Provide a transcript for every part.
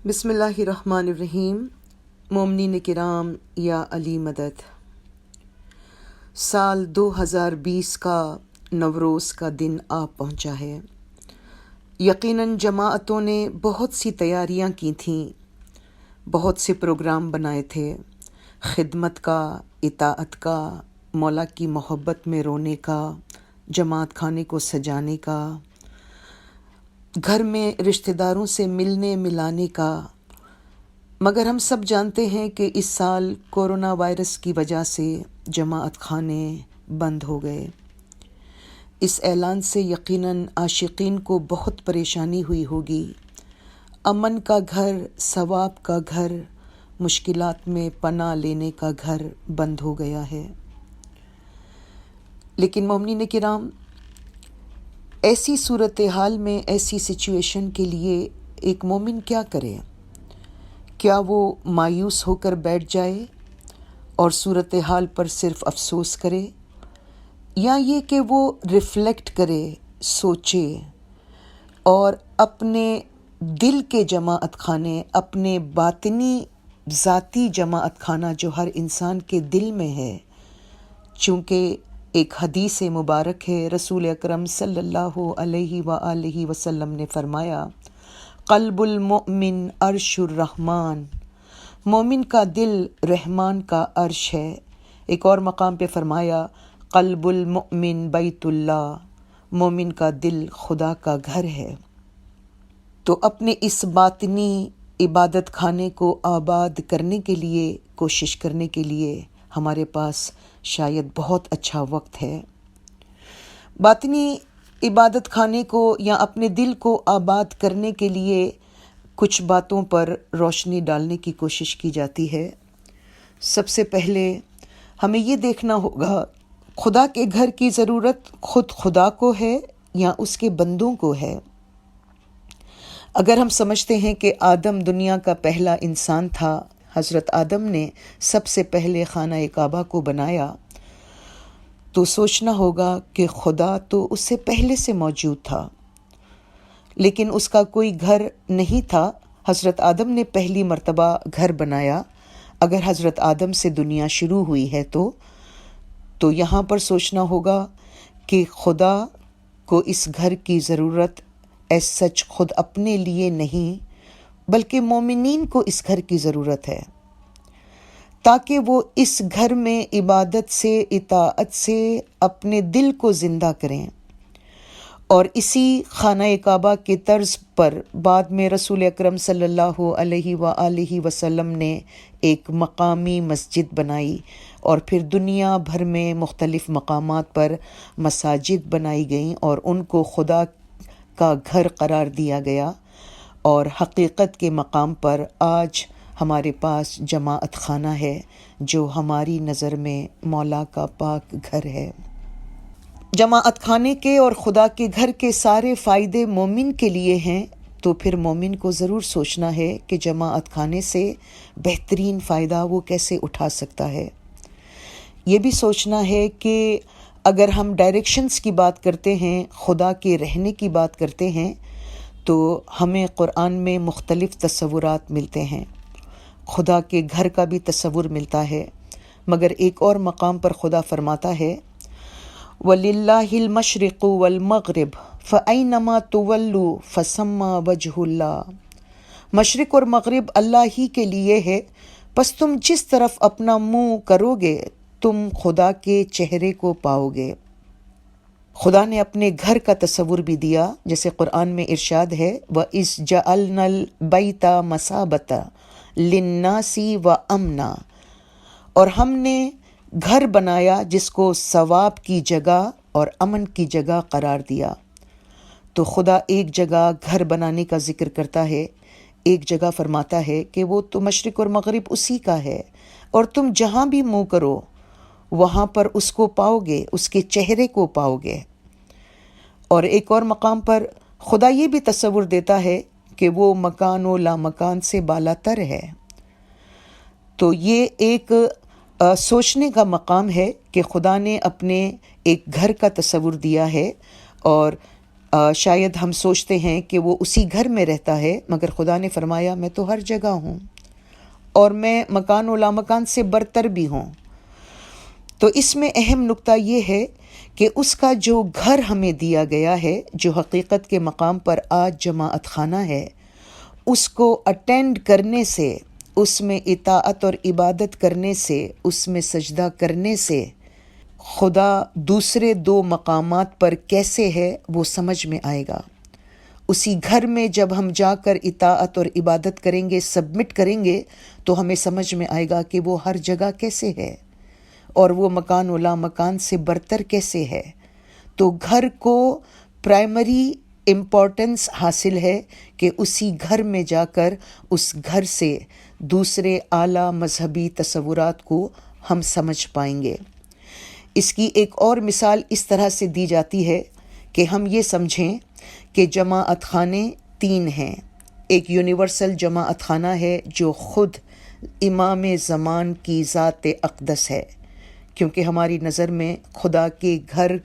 بسم اللہ الرحمن الرحیم۔ مومنین کرام یا علی مدد۔ سال 2020 کا نوروز کا دن آ پہنچا ہے۔ یقیناً جماعتوں نے بہت سی تیاریاں کی تھیں، بہت سے پروگرام بنائے تھے، خدمت کا، اطاعت کا، مولا کی محبت میں رونے کا، جماعت خانے کو سجانے کا، گھر میں رشتہ داروں سے ملنے ملانے کا۔ مگر ہم سب جانتے ہیں کہ اس سال کورونا وائرس کی وجہ سے جماعت خانے بند ہو گئے۔ اس اعلان سے یقیناً عاشقین کو بہت پریشانی ہوئی ہوگی۔ امن کا گھر، ثواب کا گھر، مشکلات میں پناہ لینے کا گھر بند ہو گیا ہے۔ لیکن مومنین کرام، ایسی صورتحال میں، ایسی سچویشن کے لیے ایک مومن کیا کرے؟ کیا وہ مایوس ہو کر بیٹھ جائے اور صورتحال پر صرف افسوس کرے، یا یہ کہ وہ ریفلیکٹ کرے، سوچے اور اپنے دل کے جماعت خانے، اپنے باطنی ذاتی جماعت خانہ جو ہر انسان کے دل میں ہے؟ چونکہ ایک حدیث مبارک ہے، رسول اکرم صلی اللہ علیہ وآلہ وسلم نے فرمایا، قلب المؤمن عرش الرحمن، مومن کا دل رحمان کا عرش ہے۔ ایک اور مقام پہ فرمایا، قلب المؤمن بیت اللہ، مومن کا دل خدا کا گھر ہے۔ تو اپنے اس باطنی عبادت خانے کو آباد کرنے کے لیے، کوشش کرنے کے لیے ہمارے پاس شاید بہت اچھا وقت ہے۔ باطنی عبادت خانے کو یا اپنے دل کو آباد کرنے کے لیے کچھ باتوں پر روشنی ڈالنے کی کوشش کی جاتی ہے۔ سب سے پہلے ہمیں یہ دیکھنا ہوگا، خدا کے گھر کی ضرورت خود خدا کو ہے یا اس کے بندوں کو ہے؟ اگر ہم سمجھتے ہیں کہ آدم دنیا کا پہلا انسان تھا، حضرت آدم نے سب سے پہلے خانہ کعبہ کو بنایا، تو سوچنا ہوگا کہ خدا تو اس سے پہلے سے موجود تھا، لیکن اس کا کوئی گھر نہیں تھا۔ حضرت آدم نے پہلی مرتبہ گھر بنایا۔ اگر حضرت آدم سے دنیا شروع ہوئی ہے تو یہاں پر سوچنا ہوگا کہ خدا کو اس گھر کی ضرورت ایز سچ خود اپنے لیے نہیں، بلکہ مومنین کو اس گھر کی ضرورت ہے، تاکہ وہ اس گھر میں عبادت سے، اطاعت سے اپنے دل کو زندہ کریں۔ اور اسی خانہ کعبہ کے طرز پر بعد میں رسول اکرم صلی اللہ علیہ وآلہ وسلم نے ایک مقامی مسجد بنائی، اور پھر دنیا بھر میں مختلف مقامات پر مساجد بنائی گئیں اور ان کو خدا کا گھر قرار دیا گیا۔ اور حقیقت کے مقام پر آج ہمارے پاس جماعت خانہ ہے، جو ہماری نظر میں مولا کا پاک گھر ہے۔ جماعت خانے کے اور خدا کے گھر کے سارے فائدے مومن کے لیے ہیں، تو پھر مومن کو ضرور سوچنا ہے کہ جماعت خانے سے بہترین فائدہ وہ کیسے اٹھا سکتا ہے۔ یہ بھی سوچنا ہے کہ اگر ہم ڈائریکشنز کی بات کرتے ہیں، خدا کے رہنے کی بات کرتے ہیں، تو ہمیں قرآن میں مختلف تصورات ملتے ہیں۔ خدا کے گھر کا بھی تصور ملتا ہے، مگر ایک اور مقام پر خدا فرماتا ہے، وَلِلَّهِ الْمَشْرِقُ وَالْمَغْرِبُ فَأَيْنَمَا تُوَلُّوا فَثَمَّ وَجْهُ اللَّهِ، مشرق اور مغرب اللہ ہی کے لیے ہے، پس تم جس طرف اپنا منہ کرو گے تم خدا کے چہرے کو پاؤ گے۔ خدا نے اپنے گھر کا تصور بھی دیا، جیسے قرآن میں ارشاد ہے، وَإِذْ جَعَلْنَا الْبَيْتَ مَثَابَةً لِلنَّاسِ وَأَمْنًا، اور ہم نے گھر بنایا جس کو ثواب کی جگہ اور امن کی جگہ قرار دیا۔ تو خدا ایک جگہ گھر بنانے کا ذکر کرتا ہے، ایک جگہ فرماتا ہے کہ وہ تو مشرق اور مغرب اسی کا ہے، اور تم جہاں بھی منہ کرو وہاں پر اس کو پاؤ گے، اس کے چہرے کو پاؤ گے۔ اور ایک اور مقام پر خدا یہ بھی تصور دیتا ہے کہ وہ مکان و لامکان سے بالا تر ہے۔ تو یہ ایک سوچنے کا مقام ہے کہ خدا نے اپنے ایک گھر کا تصور دیا ہے، اور شاید ہم سوچتے ہیں کہ وہ اسی گھر میں رہتا ہے، مگر خدا نے فرمایا میں تو ہر جگہ ہوں اور میں مکان و لامکان سے برتر بھی ہوں۔ تو اس میں اہم نقطہ یہ ہے کہ اس کا جو گھر ہمیں دیا گیا ہے، جو حقیقت کے مقام پر آج جماعت خانہ ہے، اس کو اٹینڈ کرنے سے، اس میں اطاعت اور عبادت کرنے سے، اس میں سجدہ کرنے سے خدا دوسرے دو مقامات پر کیسے ہے وہ سمجھ میں آئے گا۔ اسی گھر میں جب ہم جا کر اطاعت اور عبادت کریں گے، سبمٹ کریں گے، تو ہمیں سمجھ میں آئے گا کہ وہ ہر جگہ کیسے ہے اور وہ مکان و لامکان سے برتر کیسے ہے۔ تو گھر کو پرائمری امپورٹنس حاصل ہے کہ اسی گھر میں جا کر اس گھر سے دوسرے اعلیٰ مذہبی تصورات کو ہم سمجھ پائیں گے۔ اس کی ایک اور مثال اس طرح سے دی جاتی ہے کہ ہم یہ سمجھیں کہ جماعت خانے 3 ہیں۔ ایک یونیورسل جماعت خانہ ہے جو خود امام زمان کی ذات اقدس ہے، کیونکہ ہماری نظر میں خدا کے گھر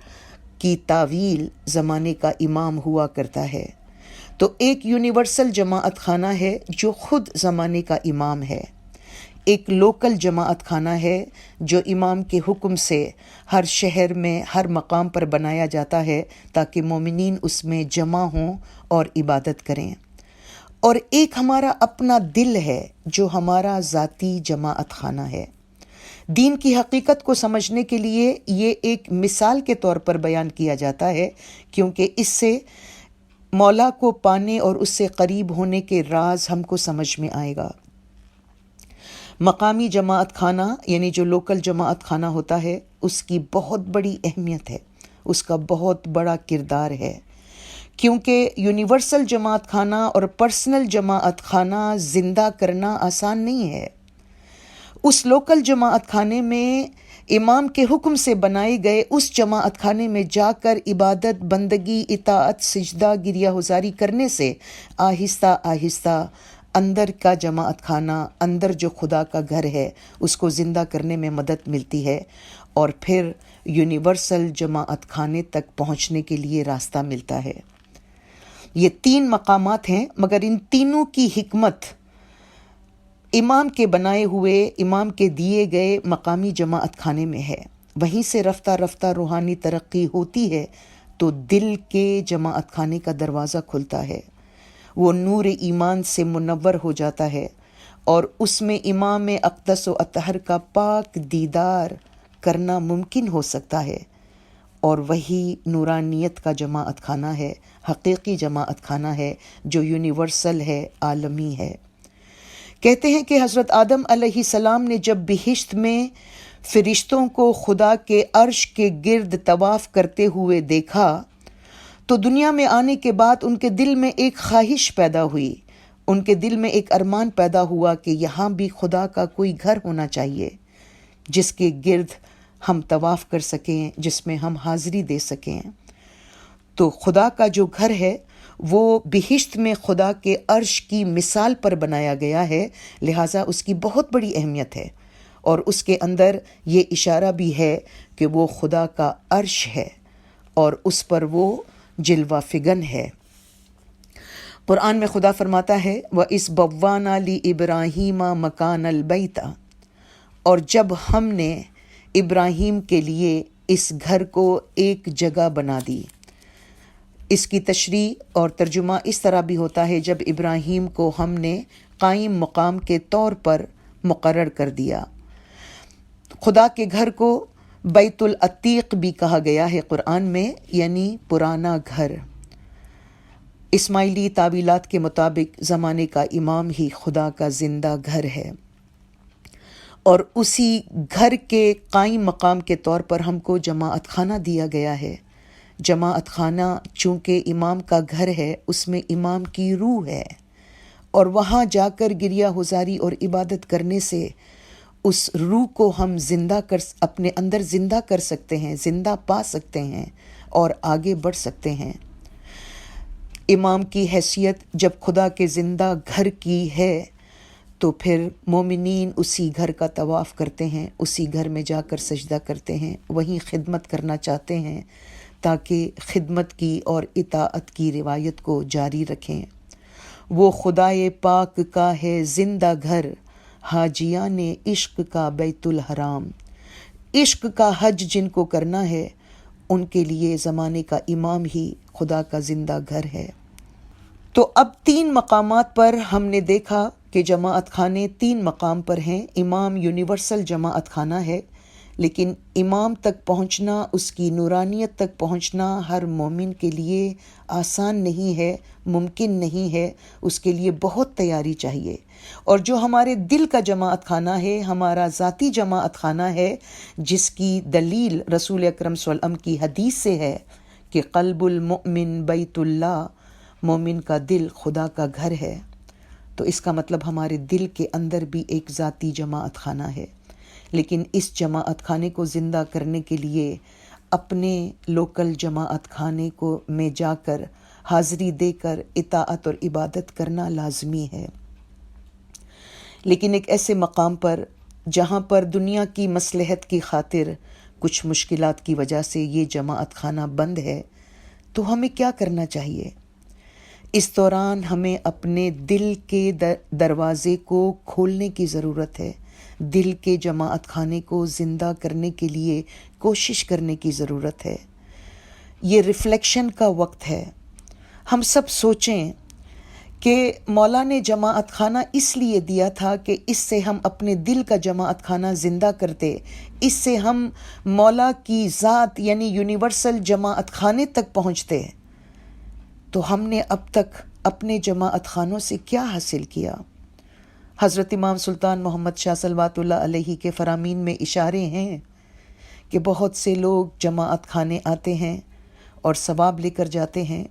کی تعویل زمانے کا امام ہوا کرتا ہے۔ تو ایک یونیورسل جماعت خانہ ہے جو خود زمانے کا امام ہے۔ ایک لوکل جماعت خانہ ہے جو امام کے حکم سے ہر شہر میں ہر مقام پر بنایا جاتا ہے تاکہ مومنین اس میں جمع ہوں اور عبادت کریں۔ اور ایک ہمارا اپنا دل ہے جو ہمارا ذاتی جماعت خانہ ہے۔ دین کی حقیقت کو سمجھنے کے لیے یہ ایک مثال کے طور پر بیان کیا جاتا ہے، کیونکہ اس سے مولا کو پانے اور اس سے قریب ہونے کے راز ہم کو سمجھ میں آئے گا۔ مقامی جماعت خانہ یعنی جو لوکل جماعت خانہ ہوتا ہے، اس کی بہت بڑی اہمیت ہے، اس کا بہت بڑا کردار ہے، کیونکہ یونیورسل جماعت خانہ اور پرسنل جماعت خانہ زندہ کرنا آسان نہیں ہے۔ اس لوکل جماعت خانے میں امام کے حکم سے بنائے گئے اس جماعت خانے میں جا کر عبادت، بندگی، اطاعت، سجدہ، گریہ گزاری کرنے سے آہستہ آہستہ اندر کا جماعت خانہ، اندر جو خدا کا گھر ہے، اس کو زندہ کرنے میں مدد ملتی ہے، اور پھر یونیورسل جماعت خانے تک پہنچنے کے لیے راستہ ملتا ہے۔ یہ 3 مقامات ہیں، مگر ان تینوں کی حکمت امام کے بنائے ہوئے، امام کے دیے گئے مقامی جماعت خانے میں ہے۔ وہیں سے رفتہ رفتہ روحانی ترقی ہوتی ہے تو دل کے جماعت خانے کا دروازہ کھلتا ہے، وہ نور ایمان سے منور ہو جاتا ہے اور اس میں امام اقدس و اطہر کا پاک دیدار کرنا ممکن ہو سکتا ہے، اور وہی نورانیت کا جماعت خانہ ہے، حقیقی جماعت خانہ ہے جو یونیورسل ہے، عالمی ہے۔ کہتے ہیں کہ حضرت آدم علیہ السلام نے جب بہشت میں فرشتوں کو خدا کے عرش کے گرد طواف کرتے ہوئے دیکھا تو دنیا میں آنے کے بعد ان کے دل میں ایک خواہش پیدا ہوئی، ان کے دل میں ایک ارمان پیدا ہوا کہ یہاں بھی خدا کا کوئی گھر ہونا چاہیے جس کے گرد ہم طواف کر سکیں، جس میں ہم حاضری دے سکیں۔ تو خدا کا جو گھر ہے وہ بہشت میں خدا کے عرش کی مثال پر بنایا گیا ہے، لہٰذا اس کی بہت بڑی اہمیت ہے، اور اس کے اندر یہ اشارہ بھی ہے کہ وہ خدا کا عرش ہے اور اس پر وہ جلوہ فگن ہے۔ قرآن میں خدا فرماتا ہے وَإِذْ بَوَّأْنَا لِإِبْرَاهِيمَ مَكَانَ الْبَيْتِ، اور جب ہم نے ابراہیم کے لیے اس گھر کو ایک جگہ بنا دی۔ اس کی تشریح اور ترجمہ اس طرح بھی ہوتا ہے جب ابراہیم کو ہم نے قائم مقام کے طور پر مقرر کر دیا۔ خدا کے گھر کو بیت العتیق بھی کہا گیا ہے قرآن میں، یعنی پرانا گھر۔ اسماعیلی تعویلات کے مطابق زمانے کا امام ہی خدا کا زندہ گھر ہے، اور اسی گھر کے قائم مقام کے طور پر ہم کو جماعت خانہ دیا گیا ہے۔ جماعت خانہ چونکہ امام کا گھر ہے، اس میں امام کی روح ہے، اور وہاں جا کر گریہ گزاری اور عبادت کرنے سے اس روح کو ہم اپنے اندر زندہ کر سکتے ہیں، زندہ پا سکتے ہیں اور آگے بڑھ سکتے ہیں۔ امام کی حیثیت جب خدا کے زندہ گھر کی ہے تو پھر مومنین اسی گھر کا طواف کرتے ہیں، اسی گھر میں جا کر سجدہ کرتے ہیں، وہیں خدمت کرنا چاہتے ہیں تاکہ خدمت کی اور اطاعت کی روایت کو جاری رکھیں۔ وہ خدائے پاک کا ہے زندہ گھر، حاجیان عشق کا بیت الحرام۔ عشق کا حج جن کو کرنا ہے ان کے لیے زمانے کا امام ہی خدا کا زندہ گھر ہے۔ تو اب 3 مقامات پر ہم نے دیکھا کہ جماعت خانے 3 مقام پر ہیں۔ امام یونیورسل جماعت خانہ ہے، لیکن امام تک پہنچنا، اس کی نورانیت تک پہنچنا ہر مومن کے لیے آسان نہیں ہے، ممکن نہیں ہے، اس کے لیے بہت تیاری چاہیے۔ اور جو ہمارے دل کا جماعت خانہ ہے، ہمارا ذاتی جماعت خانہ ہے، جس کی دلیل رسول اکرم صلی اللہ علیہ وسلم کی حدیث سے ہے کہ قلب المؤمن بیت اللہ، مومن کا دل خدا کا گھر ہے، تو اس کا مطلب ہمارے دل کے اندر بھی ایک ذاتی جماعت خانہ ہے۔ لیکن اس جماعت خانے کو زندہ کرنے کے لیے اپنے لوکل جماعت خانے کو میں جا کر حاضری دے کر اطاعت اور عبادت کرنا لازمی ہے۔ لیکن ایک ایسے مقام پر جہاں پر دنیا کی مصلحت کی خاطر کچھ مشکلات کی وجہ سے یہ جماعت خانہ بند ہے، تو ہمیں کیا کرنا چاہیے؟ اس دوران ہمیں اپنے دل کے دروازے کو کھولنے کی ضرورت ہے، دل کے جماعت خانے کو زندہ کرنے کے لیے کوشش کرنے کی ضرورت ہے۔ یہ ریفلیکشن کا وقت ہے۔ ہم سب سوچیں کہ مولا نے جماعت خانہ اس لیے دیا تھا کہ اس سے ہم اپنے دل کا جماعت خانہ زندہ کرتے، اس سے ہم مولا کی ذات یعنی یونیورسل جماعت خانے تک پہنچتے۔ تو ہم نے اب تک اپنے جماعت خانوں سے کیا حاصل کیا؟ حضرت امام سلطان محمد شاہ صلوات اللہ علیہ کے فرامین میں اشارے ہیں کہ بہت سے لوگ جماعت خانے آتے ہیں اور ثواب لے کر جاتے ہیں،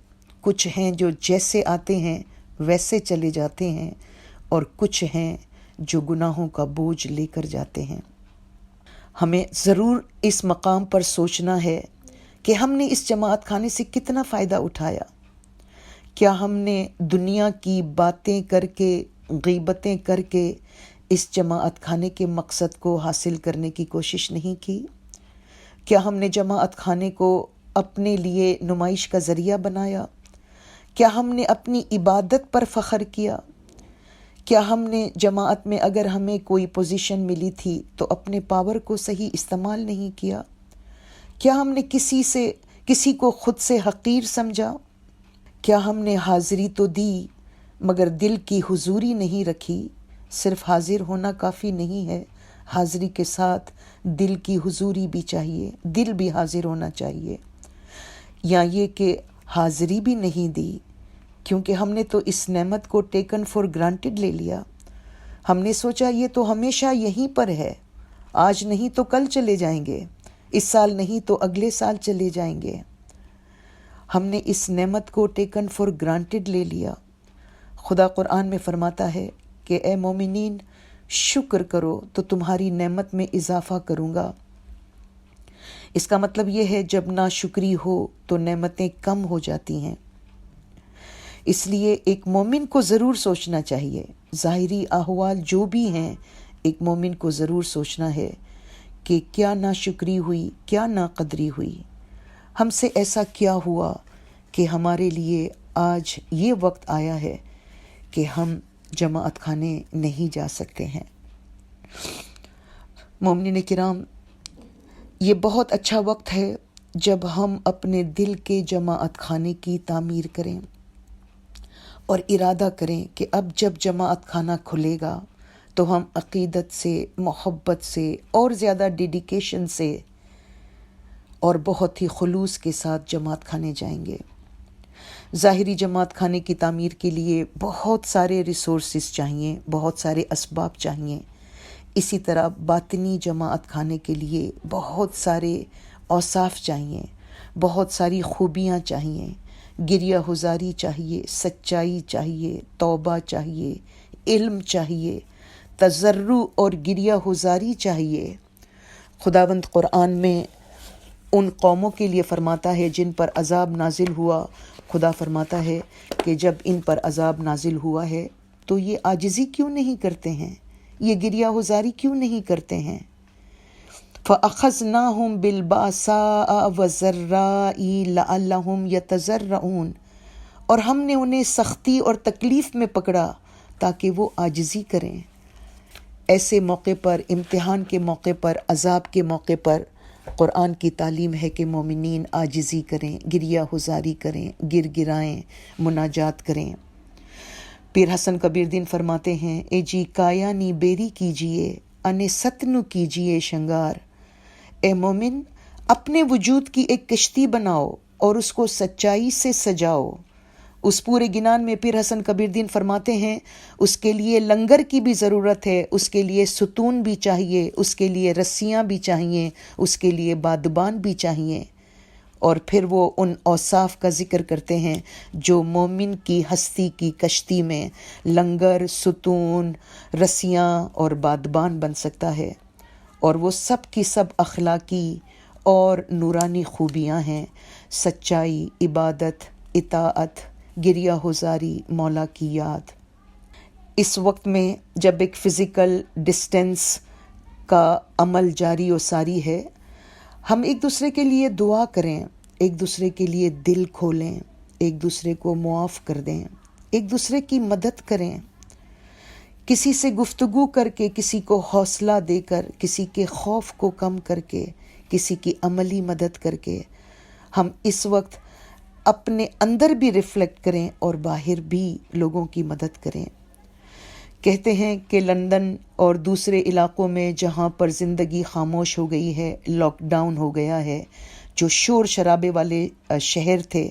کچھ ہیں جو جیسے آتے ہیں ویسے چلے جاتے ہیں، اور کچھ ہیں جو گناہوں کا بوجھ لے کر جاتے ہیں۔ ہمیں ضرور اس مقام پر سوچنا ہے کہ ہم نے اس جماعت خانے سے کتنا فائدہ اٹھایا۔ کیا ہم نے دنیا کی باتیں کر کے، غیبتیں کر کے اس جماعت خانے کے مقصد کو حاصل کرنے کی کوشش نہیں کی؟ کیا ہم نے جماعت خانے کو اپنے لیے نمائش کا ذریعہ بنایا؟ کیا ہم نے اپنی عبادت پر فخر کیا؟ کیا ہم نے جماعت میں اگر ہمیں کوئی پوزیشن ملی تھی تو اپنے پاور کو صحیح استعمال نہیں کیا؟ کیا ہم نے کسی کو خود سے حقیر سمجھا؟ کیا ہم نے حاضری تو دی مگر دل کی حضوری نہیں رکھی؟ صرف حاضر ہونا کافی نہیں ہے، حاضری کے ساتھ دل کی حضوری بھی چاہیے، دل بھی حاضر ہونا چاہیے۔ یا یہ کہ حاضری بھی نہیں دی کیونکہ ہم نے تو اس نعمت کو ٹیکن فار گرانٹیڈ لے لیا۔ ہم نے سوچا یہ تو ہمیشہ یہیں پر ہے، آج نہیں تو کل چلے جائیں گے، اس سال نہیں تو اگلے سال چلے جائیں گے۔ ہم نے اس نعمت کو ٹیکن فار گرانٹیڈ لے لیا۔ خدا قرآن میں فرماتا ہے کہ اے مومنین شکر کرو تو تمہاری نعمت میں اضافہ کروں گا۔ اس کا مطلب یہ ہے جب ناشکری ہو تو نعمتیں کم ہو جاتی ہیں۔ اس لیے ایک مومن کو ضرور سوچنا چاہیے، ظاہری احوال جو بھی ہیں ایک مومن کو ضرور سوچنا ہے کہ کیا ناشکری ہوئی، کیا ناقدری ہوئی، ہم سے ایسا کیا ہوا کہ ہمارے لیے آج یہ وقت آیا ہے کہ ہم جماعت خانے نہیں جا سکتے ہیں۔ مومنین کرام، یہ بہت اچھا وقت ہے جب ہم اپنے دل کے جماعت خانے کی تعمیر کریں اور ارادہ کریں کہ اب جب جماعت خانہ کھلے گا تو ہم عقیدت سے، محبت سے اور زیادہ ڈیڈیکیشن سے اور بہت ہی خلوص کے ساتھ جماعت خانے جائیں گے۔ ظاہری جماعت خانے کی تعمیر کے لیے بہت سارے ریسورسز چاہیے، بہت سارے اسباب چاہیے۔ اسی طرح باطنی جماعت خانے کے لیے بہت سارے اوصاف چاہیے، بہت ساری خوبیاں چاہیے، گریہ گزاری چاہیے، سچائی چاہیے، توبہ چاہیے، علم چاہیے، تضرع اور گریہ گزاری چاہیے۔ خداوند قرآن میں ان قوموں کے لیے فرماتا ہے جن پر عذاب نازل ہوا، خدا فرماتا ہے کہ جب ان پر عذاب نازل ہوا ہے تو یہ عاجزی کیوں نہیں کرتے ہیں، یہ گریہ گزاری کیوں نہیں کرتے ہیں؟ فَأَخَذْنَاهُمْ بِالْبَأْسَاءِ وَالضَّرَّاءِ لَعَلَّهُمْ يَتَضَرَّعُونَ، اور ہم نے انہیں سختی اور تکلیف میں پکڑا تاکہ وہ عاجزی کریں۔ ایسے موقع پر، امتحان کے موقع پر، عذاب کے موقع پر قرآن کی تعلیم ہے کہ مومنین عاجزی کریں، گریہ ہزاری کریں، گر گرائیں، مناجات کریں۔ پیر حسن کبیر دین فرماتے ہیں، اے جی کایا نی بیری کیجئے، انے ستنو کیجئے شنگار۔ اے مومن، اپنے وجود کی ایک کشتی بناؤ اور اس کو سچائی سے سجاؤ۔ اس پورے گنان میں پیر حسن کبیر دین فرماتے ہیں، اس کے لیے لنگر کی بھی ضرورت ہے، اس کے لیے ستون بھی چاہیے، اس کے لیے رسیاں بھی چاہیے، اس کے لیے بادبان بھی چاہیے۔ اور پھر وہ ان اوصاف کا ذکر کرتے ہیں جو مومن کی ہستی کی کشتی میں لنگر، ستون، رسیاں اور بادبان بن سکتا ہے، اور وہ سب کی سب اخلاقی اور نورانی خوبیاں ہیں: سچائی، عبادت، اطاعت، گریہ ہزاری، مولا کی یاد۔ اس وقت میں جب ایک فزیکل ڈسٹینس کا عمل جاری و ساری ہے، ہم ایک دوسرے کے لیے دعا کریں، ایک دوسرے کے لیے دل کھولیں، ایک دوسرے کو معاف کر دیں، ایک دوسرے کی مدد کریں، کسی سے گفتگو کر کے، کسی کو حوصلہ دے کر، کسی کے خوف کو کم کر کے، کسی کی عملی مدد کر کے ہم اس وقت اپنے اندر بھی ریفلیکٹ کریں اور باہر بھی لوگوں کی مدد کریں۔ کہتے ہیں کہ لندن اور دوسرے علاقوں میں جہاں پر زندگی خاموش ہو گئی ہے، لاک ڈاؤن ہو گیا ہے، جو شور شرابے والے شہر تھے،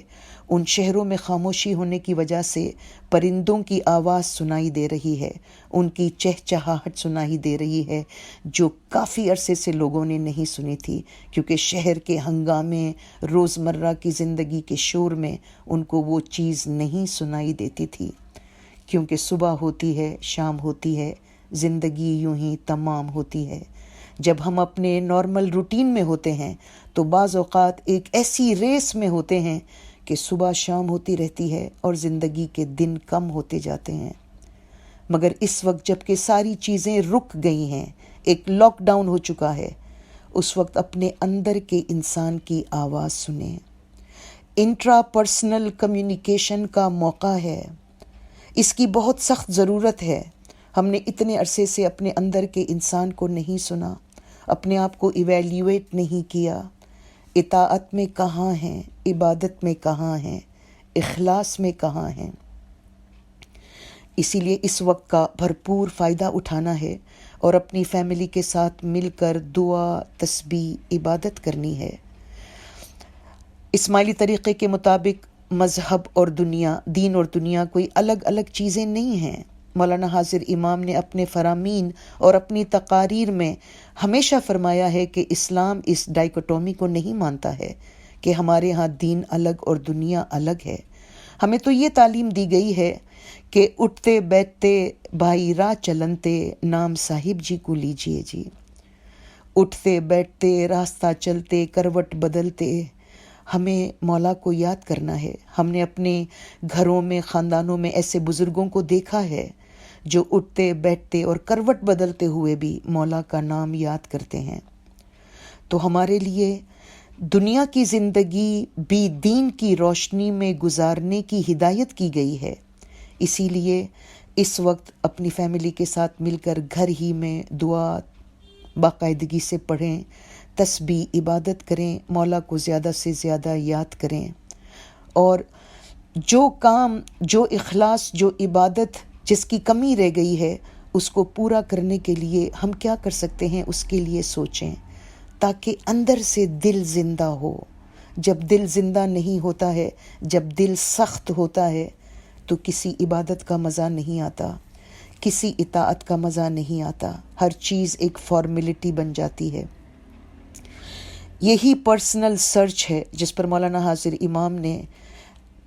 ان شہروں میں خاموشی ہونے کی وجہ سے پرندوں کی آواز سنائی دے رہی ہے، ان کی چہچہاہٹ سنائی دے رہی ہے، جو کافی عرصے سے لوگوں نے نہیں سنی تھی، کیونکہ شہر کے ہنگامے، روزمرہ کی زندگی کے شور میں ان کو وہ چیز نہیں سنائی دیتی تھی۔ کیونکہ صبح ہوتی ہے، شام ہوتی ہے، زندگی یوں ہی تمام ہوتی ہے۔ جب ہم اپنے نارمل روٹین میں ہوتے ہیں تو بعض اوقات ایک ایسی ریس میں ہوتے ہیں کہ صبح شام ہوتی رہتی ہے اور زندگی کے دن کم ہوتے جاتے ہیں۔ مگر اس وقت جب کہ ساری چیزیں رک گئی ہیں، ایک لاک ڈاؤن ہو چکا ہے، اس وقت اپنے اندر کے انسان کی آواز سنیں۔ انٹرا پرسنل کمیونیکیشن کا موقع ہے، اس کی بہت سخت ضرورت ہے۔ ہم نے اتنے عرصے سے اپنے اندر کے انسان کو نہیں سنا، اپنے آپ کو ایویلیویٹ نہیں کیا۔ اطاعت میں کہاں ہیں، عبادت میں کہاں ہیں، اخلاص میں کہاں ہیں؟ اسی لیے اس وقت کا بھرپور فائدہ اٹھانا ہے اور اپنی فیملی کے ساتھ مل کر دعا، تسبیح، عبادت کرنی ہے۔ اسماعیلی طریقے کے مطابق مذہب اور دنیا، دین اور دنیا کوئی الگ الگ چیزیں نہیں ہیں۔ مولانا حاضر امام نے اپنے فرامین اور اپنی تقاریر میں ہمیشہ فرمایا ہے کہ اسلام اس ڈائیکوٹومی کو نہیں مانتا ہے کہ ہمارے ہاں دین الگ اور دنیا الگ ہے۔ ہمیں تو یہ تعلیم دی گئی ہے کہ اٹھتے بیٹھتے بھائی راہ چلنتے، نام صاحب جی کو لیجئے جی۔ اٹھتے بیٹھتے، راستہ چلتے، کروٹ بدلتے ہمیں مولا کو یاد کرنا ہے۔ ہم نے اپنے گھروں میں، خاندانوں میں ایسے بزرگوں کو دیکھا ہے جو اٹھتے بیٹھتے اور کروٹ بدلتے ہوئے بھی مولا کا نام یاد کرتے ہیں۔ تو ہمارے لیے دنیا کی زندگی بھی دین کی روشنی میں گزارنے کی ہدایت کی گئی ہے۔ اسی لیے اس وقت اپنی فیملی کے ساتھ مل کر گھر ہی میں دعا باقاعدگی سے پڑھیں، تسبیح، عبادت کریں، مولا کو زیادہ سے زیادہ یاد کریں، اور جو کام، جو اخلاص، جو عبادت جس کی کمی رہ گئی ہے اس کو پورا کرنے کے لیے ہم کیا کر سکتے ہیں، اس کے لیے سوچیں، تاکہ اندر سے دل زندہ ہو۔ جب دل زندہ نہیں ہوتا ہے، جب دل سخت ہوتا ہے تو کسی عبادت کا مزہ نہیں آتا، کسی اطاعت کا مزہ نہیں آتا، ہر چیز ایک فارمیلٹی بن جاتی ہے۔ یہی پرسنل سرچ ہے جس پر مولانا حاضر امام نے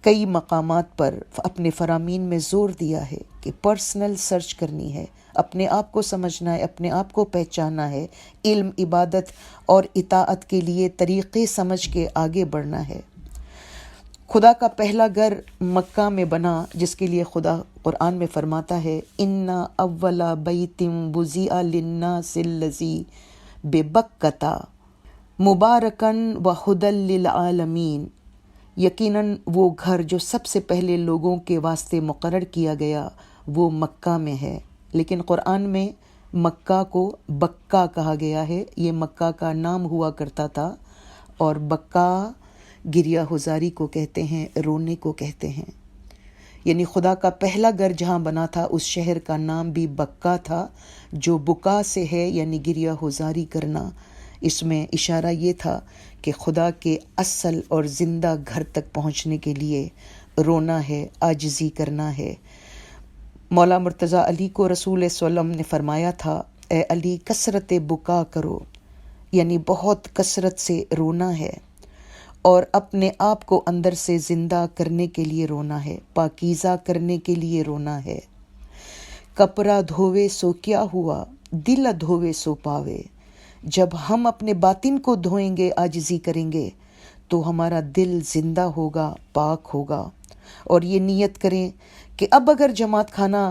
کئی مقامات پر اپنے فرامین میں زور دیا ہے کہ پرسنل سرچ کرنی ہے، اپنے آپ کو سمجھنا ہے، اپنے آپ کو پہچاننا ہے، علم، عبادت اور اطاعت کے لیے طریقے سمجھ کے آگے بڑھنا ہے۔ خدا کا پہلا گھر مکہ میں بنا، جس کے لیے خدا قرآن میں فرماتا ہے اِنَّ أَوَّلَ بَيْتٍ وُضِعَ لِلنَّاسِ الَّذِي ببکتا مبارکن و ہدل للعالمین، یقیناً وہ گھر جو سب سے پہلے لوگوں کے واسطے مقرر کیا گیا وہ مکہ میں ہے۔ لیکن قرآن میں مکہ کو بکہ کہا گیا ہے، یہ مکہ کا نام ہوا کرتا تھا، اور بکہ گریہ ہوزاری کو کہتے ہیں، رونے کو کہتے ہیں۔ یعنی خدا کا پہلا گھر جہاں بنا تھا اس شہر کا نام بھی بکہ تھا، جو بکا سے ہے یعنی گریہ ہوزاری کرنا۔ اس میں اشارہ یہ تھا کہ خدا کے اصل اور زندہ گھر تک پہنچنے کے لیے رونا ہے، عاجزی کرنا ہے۔ مولا مرتضیٰ علی کو رسول صلی اللہ علیہ وسلم نے فرمایا تھا، اے علی کثرت بکا کرو، یعنی بہت کثرت سے رونا ہے، اور اپنے آپ کو اندر سے زندہ کرنے کے لیے رونا ہے، پاکیزہ کرنے کے لیے رونا ہے۔ کپڑا دھووے سو کیا ہوا، دل دھووے سو پاوے۔ جب ہم اپنے باطن کو دھوئیں گے، عاجزی کریں گے، تو ہمارا دل زندہ ہوگا، پاک ہوگا۔ اور یہ نیت کریں کہ اب اگر جماعت خانہ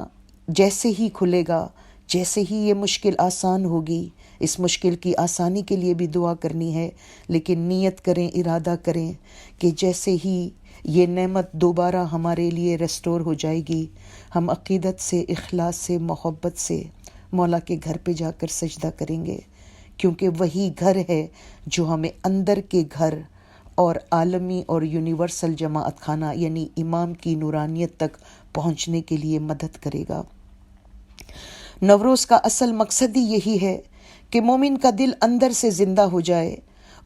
جیسے ہی کھلے گا، جیسے ہی یہ مشکل آسان ہوگی، اس مشکل کی آسانی کے لیے بھی دعا کرنی ہے، لیکن نیت کریں، ارادہ کریں کہ جیسے ہی یہ نعمت دوبارہ ہمارے لیے ریسٹور ہو جائے گی، ہم عقیدت سے، اخلاص سے، محبت سے مولا کے گھر پہ جا کر سجدہ کریں گے، کیونکہ وہی گھر ہے جو ہمیں اندر کے گھر اور عالمی اور یونیورسل جماعت خانہ یعنی امام کی نورانیت تک پہنچنے کے لیے مدد کرے گا۔ نوروز کا اصل مقصد ہی یہی ہے کہ مومن کا دل اندر سے زندہ ہو جائے،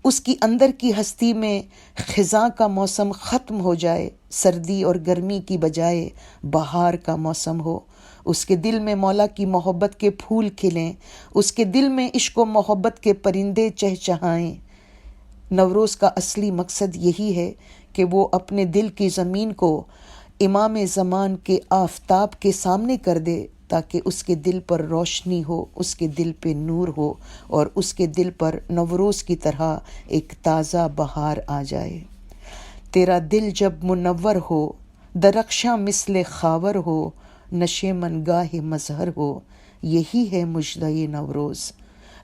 اس کی اندر کی ہستی میں خزاں کا موسم ختم ہو جائے، سردی اور گرمی کی بجائے بہار کا موسم ہو، اس کے دل میں مولا کی محبت کے پھول کھلیں، اس کے دل میں عشق و محبت کے پرندے چہچہائیں۔ نوروز کا اصلی مقصد یہی ہے کہ وہ اپنے دل کی زمین کو امام زمان کے آفتاب کے سامنے کر دے، تاکہ اس کے دل پر روشنی ہو، اس کے دل پہ نور ہو، اور اس کے دل پر نوروز کی طرح ایک تازہ بہار آ جائے۔ تیرا دل جب منور ہو، درخشاں مثل خاور ہو، نشے من گاہ مظہر ہو، یہی ہے مژدہ نوروز۔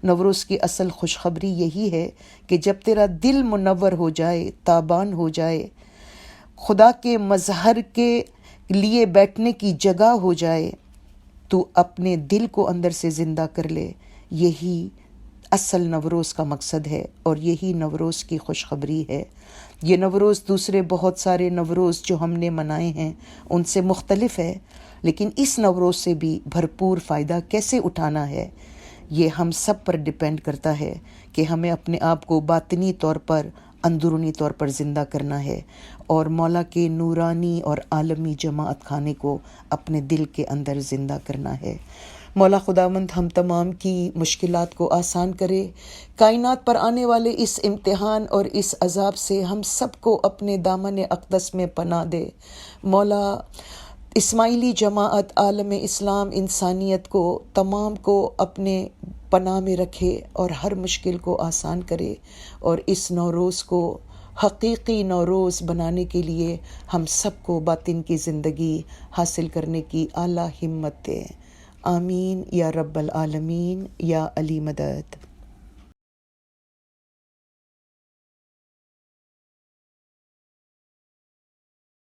نوروز کی اصل خوشخبری یہی ہے کہ جب تیرا دل منور ہو جائے، تابان ہو جائے، خدا کے مظہر کے لیے بیٹھنے کی جگہ ہو جائے، تو اپنے دل کو اندر سے زندہ کر لے۔ یہی اصل نوروز کا مقصد ہے، اور یہی نوروز کی خوشخبری ہے۔ یہ نوروز دوسرے بہت سارے نوروز جو ہم نے منائے ہیں ان سے مختلف ہے، لیکن اس نوروز سے بھی بھرپور فائدہ کیسے اٹھانا ہے، یہ ہم سب پر ڈیپینڈ کرتا ہے کہ ہمیں اپنے آپ کو باطنی طور پر، اندرونی طور پر زندہ کرنا ہے، اور مولا کے نورانی اور عالمی جماعت خانے کو اپنے دل کے اندر زندہ کرنا ہے۔ مولا خداوند ہم تمام کی مشکلات کو آسان کرے، کائنات پر آنے والے اس امتحان اور اس عذاب سے ہم سب کو اپنے دامن اقدس میں پناہ دے۔ مولا اسماعیلی جماعت، عالم اسلام، انسانیت کو تمام کو اپنے پناہ میں رکھے اور ہر مشکل کو آسان کرے، اور اس نوروز کو حقیقی نوروز بنانے کے لیے ہم سب کو باطن کی زندگی حاصل کرنے کی اعلیٰ ہمت دے۔ آمین یا رب العالمین یا علی مدد۔